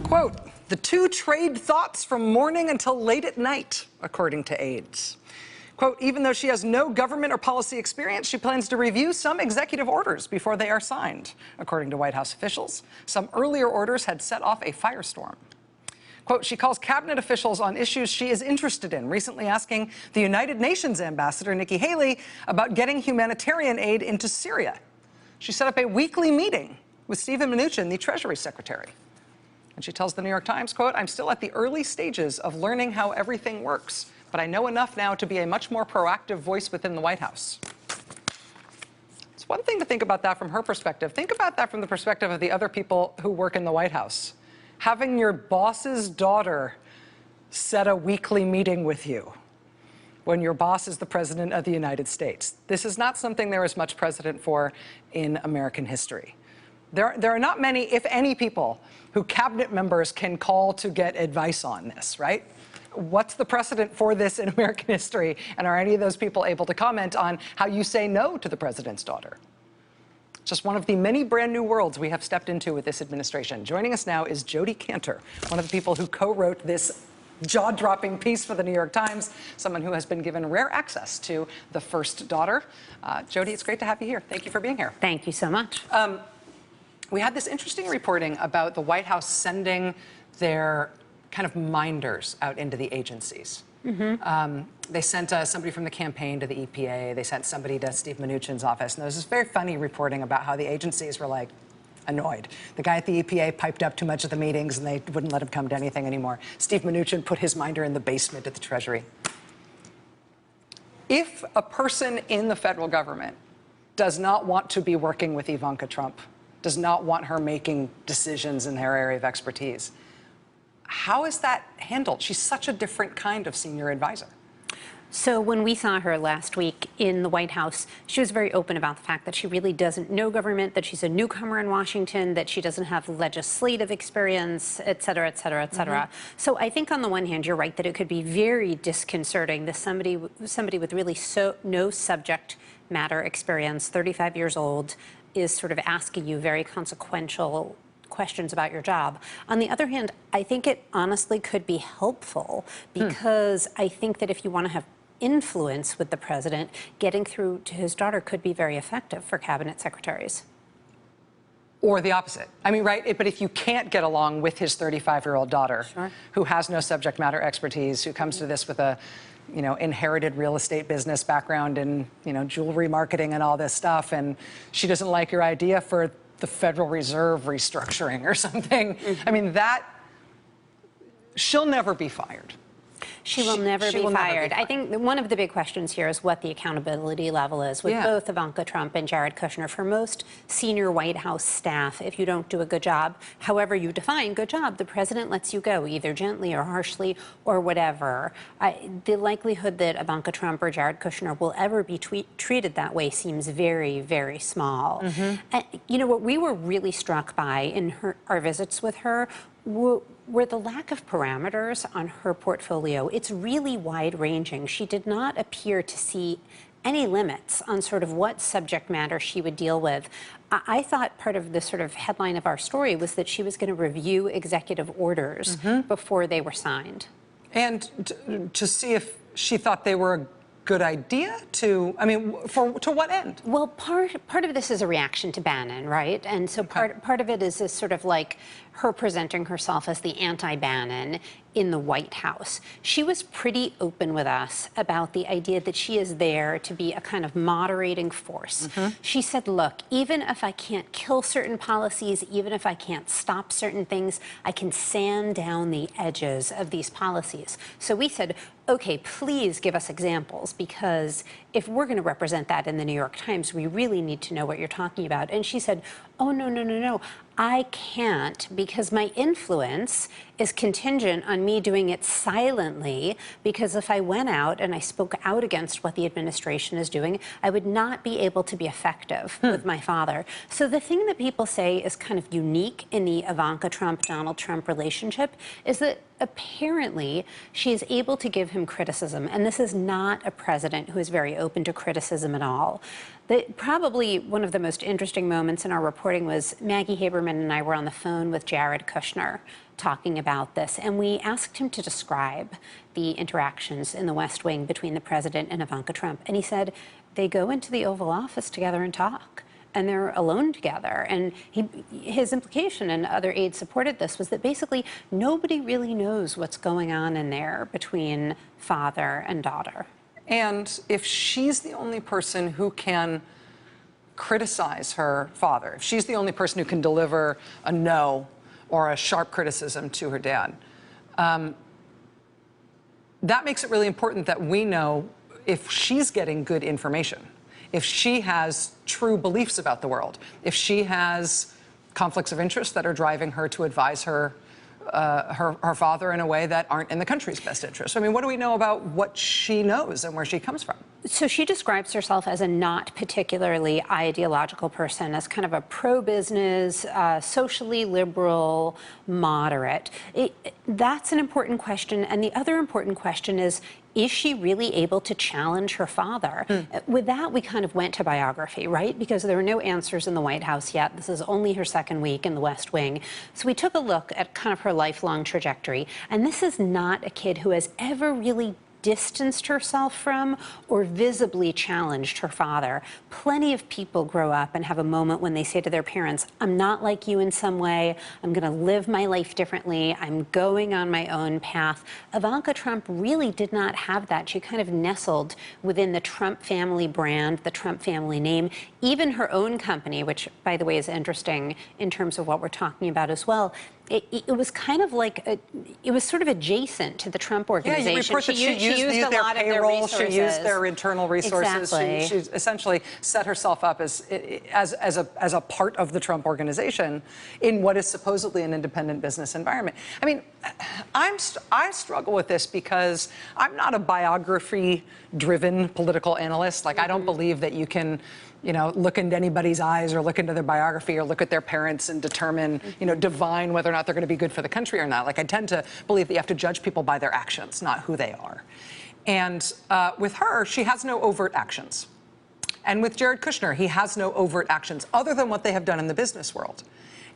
Quote, the two trade thoughts from morning until late at night, according to aides. Quote, even though she has no government or policy experience, she plans to review some executive orders before they are signed, according to White House officials. Some earlier orders had set off a firestorm. Quote, she calls cabinet officials on issues she is interested in, recently asking the United Nations ambassador, Nikki Haley, about getting humanitarian aid into Syria. She set up a weekly meeting with Steven Mnuchin, the Treasury Secretary. And she tells the New York Times, quote, I'm still at the early stages of learning how everything works, but I know enough now to be a much more proactive voice within the White House. It's one thing to think about that from her perspective. Think about that from the perspective of the other people who work in the White House. Having your boss's daughter set a weekly meeting with you when your boss is the President of the United States. This is not something there is much precedent for in American history. There are not many, if any, people who cabinet members can call to get advice on this, right? What's the precedent for this in American history? And are any of those people able to comment on how you say no to the president's daughter? Just one of the many brand new worlds we have stepped into with this administration. Joining us now is Jodi Kantor, one of the people who co-wrote this jaw-dropping piece for the New York Times, someone who has been given rare access to the first daughter. Jodi, it's great to have you here. Thank you for being here. Thank you so much. We had this interesting reporting about the White House sending their kind of minders out into the agencies. They sent somebody from the campaign to the EPA. They sent somebody to Steve Mnuchin's office. And there was this very funny reporting about how the agencies were like annoyed. The guy at the EPA piped up too much at the meetings and they wouldn't let him come to anything anymore. Steve Mnuchin put his minder in the basement at the Treasury. If a person in the federal government does not want to be working with Ivanka Trump, does not want her making decisions in her area of expertise, how is that handled? She's such a different kind of senior advisor. So when we saw her last week in the White House, she was very open about the fact that she really doesn't know government, that she's a newcomer in Washington, that she doesn't have legislative experience, et cetera, et cetera, et cetera. So I think on the one hand, you're right that it could be very disconcerting that somebody with really no subject matter experience, 35 years old, is sort of asking you very consequential questions about your job. On the other hand, I think it honestly could be helpful because I think that if you want to have influence with the president, getting through to his daughter could be very effective for cabinet secretaries. Or the opposite. I mean, right? But if you can't get along with his 35-year-old daughter, who has no subject matter expertise, who comes to this with a, inherited real estate business background and, jewelry marketing and all this stuff, and she doesn't like your idea for the Federal Reserve restructuring or something. I mean, she'll never be fired. She will never be fired. I think one of the big questions here is what the accountability level is with both Ivanka Trump and Jared Kushner. For most senior White House staff, if you don't do a good job, however you define good job, the president lets you go, either gently or harshly or whatever. The likelihood that Ivanka Trump or Jared Kushner will ever be treated that way seems very, very small. And, what we were really struck by in our visits with her were the lack of parameters on her portfolio. It's really wide-ranging. She did not appear to see any limits on sort of what subject matter she would deal with. I thought part of the sort of headline of our story was that she was going to review executive orders before they were signed. And to see if she thought they were a good idea to what end? Well, part of this is a reaction to Bannon, right? And so part of it is this sort of like her presenting herself as the anti-Bannon in the White House. She was pretty open with us about the idea that she is there to be a kind of moderating force. She said, look, even if I can't kill certain policies, even if I can't stop certain things, I can sand down the edges of these policies. So we said, okay, please give us examples, because if we're going to represent that in the New York Times, we really need to know what you're talking about. And she said, oh, no. I can't, because my influence is contingent on me doing it silently, because if I went out and I spoke out against what the administration is doing, I would not be able to be effective with my father. So the thing that people say is kind of unique in the Ivanka Trump-Donald Trump relationship is that apparently she is able to give him criticism, and this is not a president who is very open to criticism at all. Probably one of the most interesting moments in our reporting was Maggie Haberman and I were on the phone with Jared Kushner talking about this, and we asked him to describe the interactions in the West Wing between the president and Ivanka Trump. And he said, they go into the Oval Office together and talk, and they're alone together. And his implication, and other aides supported this, was that basically nobody really knows what's going on in there between father and daughter. And if she's the only person who can criticize her father, if she's the only person who can deliver a no or a sharp criticism to her dad, that makes it really important that we know if she's getting good information, if she has true beliefs about the world, if she has conflicts of interest that are driving her to advise her father in a way that aren't in the country's best interest. I mean, what do we know about what she knows and where she comes from? So she describes herself as a not particularly ideological person, as kind of a pro-business, socially liberal, moderate. That's an important question. And the other important question is she really able to challenge her father? With that, we kind of went to biography, right? Because there were no answers in the White House yet. This is only her second week in the West Wing. So we took a look at kind of her lifelong trajectory. And this is not a kid who has ever really distanced herself from or visibly challenged her father. Plenty of people grow up and have a moment when they say to their parents, I'm not like you in some way, I'm going to live my life differently, I'm going on my own path. Ivanka Trump really did not have that. She kind of nestled within the Trump family brand, the Trump family name, even her own company, which, by the way, is interesting in terms of what we're talking about as well. It was kind of like, it was sort of adjacent to the Trump organization. Yeah, you report that she used their payroll, she used their internal resources. Exactly. She essentially set herself up as a part of the Trump organization in what is supposedly an independent business environment. I mean, I struggle with this because I'm not a biography-driven political analyst. Like, I don't believe that you can, you know, look into anybody's eyes or look into their biography or look at their parents and determine, you know, divine whether or not they're going to be good for the country or not. Like, I tend to believe that you have to judge people by their actions, not who they are. And with her, she has no overt actions. And with Jared Kushner, he has no overt actions other than what they have done in the business world.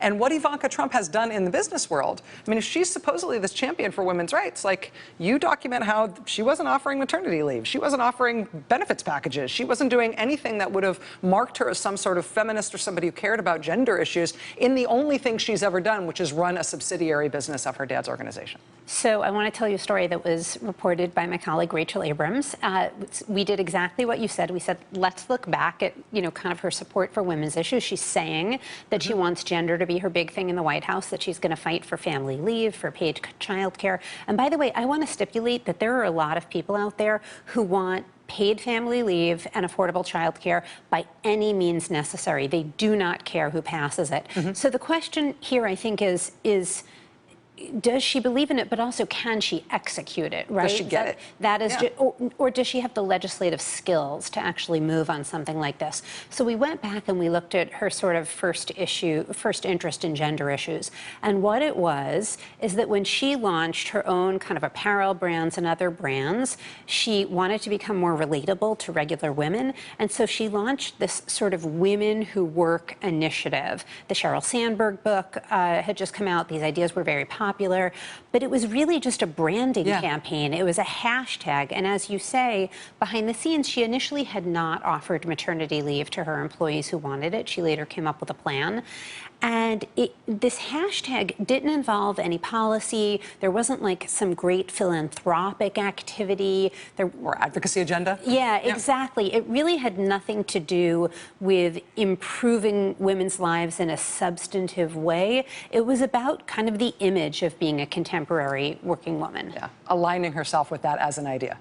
And what Ivanka Trump has done in the business world, I mean, if she's supposedly this champion for women's rights, like, you document how she wasn't offering maternity leave, she wasn't offering benefits packages, she wasn't doing anything that would have marked her as some sort of feminist or somebody who cared about gender issues in the only thing she's ever done, which is run a subsidiary business of her dad's organization. So I want to tell you a story that was reported by my colleague Rachel Abrams. We did exactly what you said. We said, let's look back at, you know, kind of her support for women's issues. She's saying that she wants gender to be her big thing in the White House, that she's going to fight for family leave, for paid child care. And by the way, I want to stipulate that there are a lot of people out there who want paid family leave and affordable child care by any means necessary. They do not care who passes it. So the question here, I think, is does she believe in it, but also can she execute it, right? Does she get it? That is, or does she have the legislative skills to actually move on something like this? So we went back and we looked at her sort of first interest in gender issues. And what it was is that when she launched her own kind of apparel brands and other brands, she wanted to become more relatable to regular women. And so she launched this sort of Women Who Work initiative. The Sheryl Sandberg book had just come out. These ideas were very popular, but it was really just a branding campaign. It was a hashtag. And as you say, behind the scenes, she initially had not offered maternity leave to her employees who wanted it. She later came up with a plan. And this hashtag didn't involve any policy. There wasn't like some great philanthropic activity. Or advocacy agenda? Yeah, exactly. It really had nothing to do with improving women's lives in a substantive way. It was about kind of the image of being a contemporary working woman. Yeah, aligning herself with that as an idea.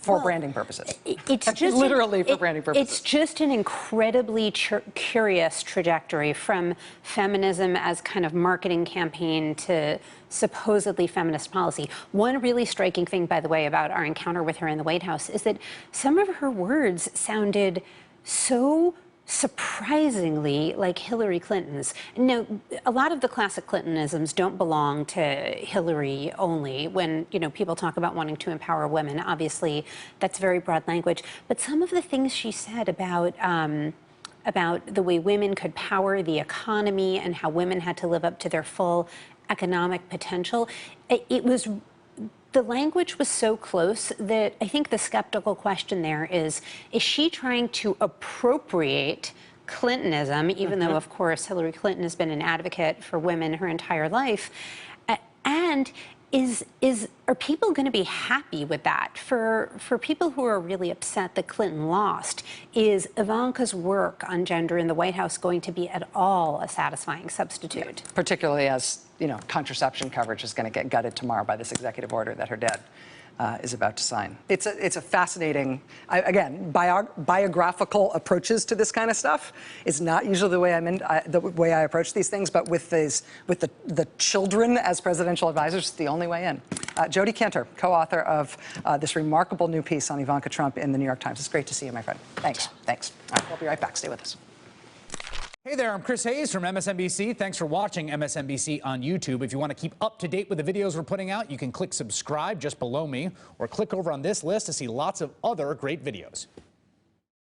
For branding purposes. It's just literally for branding purposes. It's just an incredibly curious trajectory from feminism as kind of marketing campaign to supposedly feminist policy. One really striking thing, by the way, about our encounter with her in the White House is that some of her words sounded so surprisingly like Hillary Clinton's. Now, a lot of the classic Clintonisms don't belong to Hillary only. When, you know, people talk about wanting to empower women, obviously that's very broad language. But some of the things she said about the way women could power the economy and how women had to live up to their full economic potential. It was, the language was so close that I think the skeptical question there is she trying to appropriate Clintonism, even though, of course, Hillary Clinton has been an advocate for women her entire life, and are people going to be happy with that? For people who are really upset that Clinton lost, is Ivanka's work on gender in the White House going to be at all a satisfying substitute? Particularly as, you know, contraception coverage is going to get gutted tomorrow by this executive order that her dad is about to sign. It's a fascinating, again, biographical approaches to this kind of stuff is not usually the way I approach these things, but with the children as presidential advisors, it's the only way in. Jodi Kantor, co-author of this remarkable new piece on Ivanka Trump in the New York Times. It's great to see you, my friend. Thanks. Thanks. All right, we'll be right back. Stay with us. Hey there, I'm Chris Hayes from MSNBC. Thanks for watching MSNBC on YouTube. If you want to keep up to date with the videos we're putting out, you can click subscribe just below me or click over on this list to see lots of other great videos.